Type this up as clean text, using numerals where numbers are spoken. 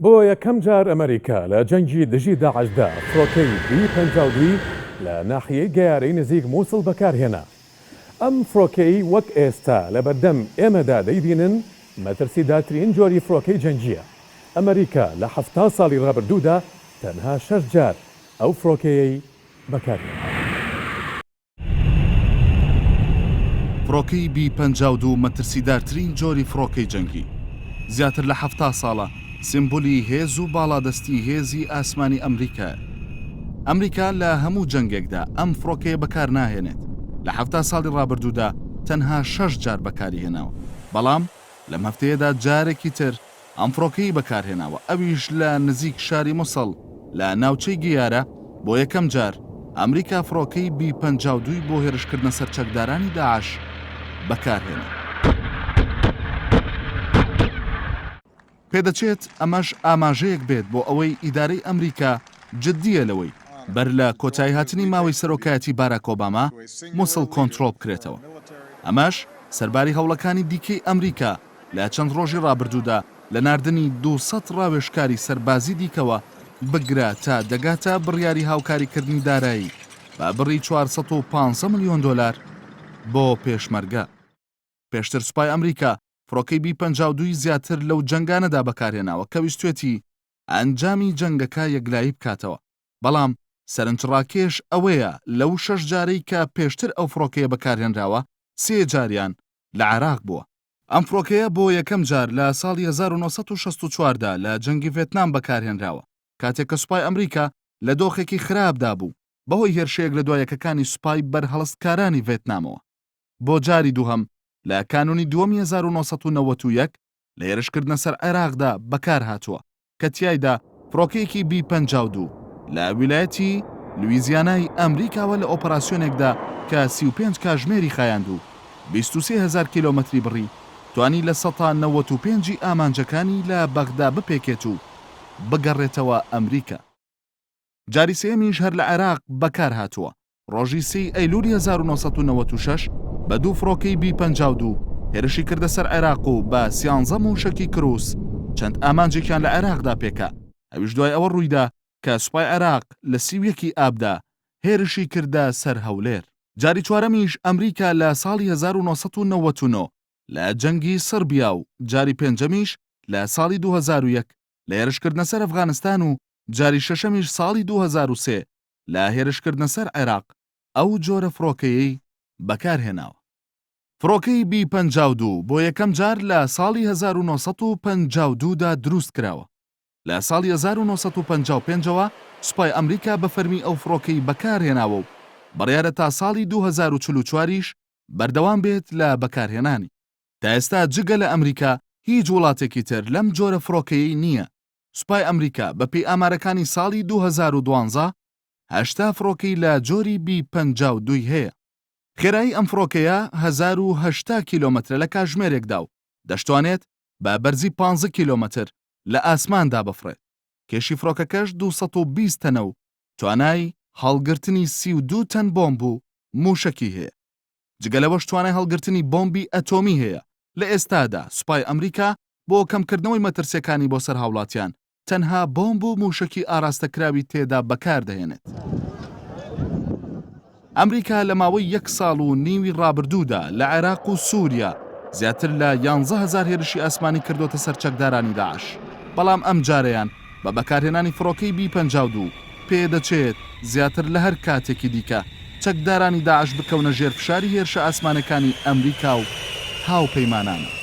بۆ یەکەم جار ئەمریکا لە جەنگی دژی داعشدا فڕۆکەی B-52 لە ناحیەی گەیارەی نزیک مووسڵ بەکارهێنا. ئەم فڕۆکەی وەک ئێستا لە بەردەم ئێمەدا دەیبینن مەترسیداترین جۆری فڕۆکەی جەنگیە. ئەمریکا لە 70 ساڵی ڕابردوودا تەنها 6 جار ئەو فڕۆکەیەی بەکارهێنا. فڕۆکەی B-52 مەترسیدارترین جۆری فڕۆکەی جەنگی. زیاتر لە 70 ساڵە سیمبولی هێز و باڵادەستی هێزی ئاسمانی ئەمریکا. ئەمریکا لە هەموو جەنگێکدا ئەم فڕۆکەیە بەکار ناهێنێت. لە 70 ساڵی ڕابردوودا تەنها 6 جار بەکاری هێناوە. بەڵام لەم هەفتەیەدا جارێکی تر ئەم فڕۆکەی بەکارهێناوە، ئەویش لە نزیک شاری مووسڵ لە ناوچەی گیارە. بۆ یەکەم جار ئەمریکا فڕۆکەی B-52 بۆ هێرشکردنە سەر چەکدارانی داعش بەکارهێنا. پێدەچێت ئەمەش ئاماژەیەک بێت بۆ ئەوەی ئیدارەی ئەمریکا جددیە لەوەی بەر لە کۆتایی هاتنی ماوەی سەرۆکایەتی باراک ئۆباما مووسڵ کۆنتڕۆڵ بکرێتەوە. ئەمەش سەرباری هەوڵەکانی دیکەی ئەمریکا لە چەند ڕۆژی ڕابردوودا لە ناردنی 200 ڕاوێژکاری سەربازی دیکەوە بگرە تا دەگاتە بڕیاری هاوکاریکردنی دارایی بە بڕی 450 ملیۆن دۆلار بۆ پێشمەرگە. پێشتر سوپای ئەمریکا فڕۆکەی B-52 زیاتر لەو جەنگانەدا بەکارهێناوە کە ویستوێتی ئەنجامی جەنگەکە یەکلایی بکاتەوە. بەڵام سەرنجڕاکێش ئەوەیە لەو 6 جارەی کە پێشتر ئەو فڕۆکەیە بەکارهێنراوە 3 جاریان لە عێراق بووە. ئەم فڕۆکەیە بۆ یەکەم جار لە ساڵی 1964دا لە جەنگی ڤێتنام بەکارهێنراوە، کاتێک کە سوپای ئەمریکا لە دۆخێکی خراپدا بوو بەهۆی هێرشەیەک لە دوایەکەکانی سوپای بەرهەڵستکارانی ڤێتنامەوە. بۆ جاری دووهەم لە کانونی دووەمی 1991 لە هێرشکردنە سەر عێراقدا بەکار هاتووە کە تیایدا فڕۆکەیەکی B-52 لە ویلایەتی لویزیانای ئەمریکاوە لە ئۆپەراسیۆنێکدا کە 35 کاتژمێری خایاند و 23,000 کیلۆمەتری بڕی توانی لە 95 ئامانجەکانی لە بەغدا بپێکێت و بگەڕێتەوە ئەمریکا. جاری سێمیش هەر لە عێراق بەکار هاتووە. ڕۆژی 3 ئەیلولی 1996 بە دوو فڕۆکەی B-52 هێرشی کردە سەر عێراق و بە 13 موشکی کروس چەند ئامانجێکیان لە عێراقدا پێکا. ئەویش دوای ئەوە ڕوویدا کە سوپای عێراق لە 30 ئابدا هێرشی کردە سەر هەولێر. جاری چوارەمیش ئەمریکا لە ساڵی 1999 لە جەنگی سربیا و جاری پێنجەمیش لە ساڵی 2001 لە هێرشکردنە سەر ئەفغانستان و جاری شەشەمیش ساڵی 2003 لە هێرشکردنە سەر عێراق ئەو جۆرە فڕۆکەیەی بەکارهێناوە. فڕۆکەی B-52 بۆ یەکەم جار لە ساڵی 1952دا دروست کراوە. لە ساڵی 1955ەوە سوپای ئەمریکا بە فەرمی ئەو فڕۆکەی بەکارهێناوە و بڕیارە تا ساڵی 2044یش بەردەوام بێت لە بەکارهێنانی. تا ئێستا جگە لە ئەمریکا هیچ وڵاتێکی تر لەم جۆرە فڕۆکەیەی نییە. سوپای ئەمریکا بەپێی ئامارەکانی ساڵی 2012 80 فڕۆکەی لە جۆری B-52 هەیە. خێرایی ئەم فڕۆکەیە 1080 کیلۆمەترە لە کاتژمێرێکدا و دەشتوانێت بە بەرزی 15 کیلۆمەتر لە ئاسماندا بفڕێت. کێشی فڕۆکەکەش 220 تەنە و توانای هەڵگرتنی 32 تەن بۆمب و موشکی هەیە. جگەلەوەش توانای هەڵگرتنی بۆمبی ئەتۆمی هەیە. لە ئێستادا سوپای ئەمریکا بۆ کەمکردنەوەی مەترسیەکانی بۆ سەر هاوڵاتیان تەنها بۆمب و موشکی ئاراستەکراوی تێدا بەکاردەهێنێت. ئەمریکا لە ماوەی 1 ساڵ و نیوی ڕابردوودا لە عێراق و سووریا زیاتر لە 11,000 هێرشی ئاسمانی کردوتە سەر چەکدارانی داعش. بەڵام ئەم جارەیان بە بەکارهێنانی فڕۆکەی B-52 پێدەچێت زیاتر لە هەر کاتێکی دیکە چەکدارانی داعش بکەونە ژێر فشاری هێرشە ئاسمانەکانی ئەمریکا و هاوپەیمانانە.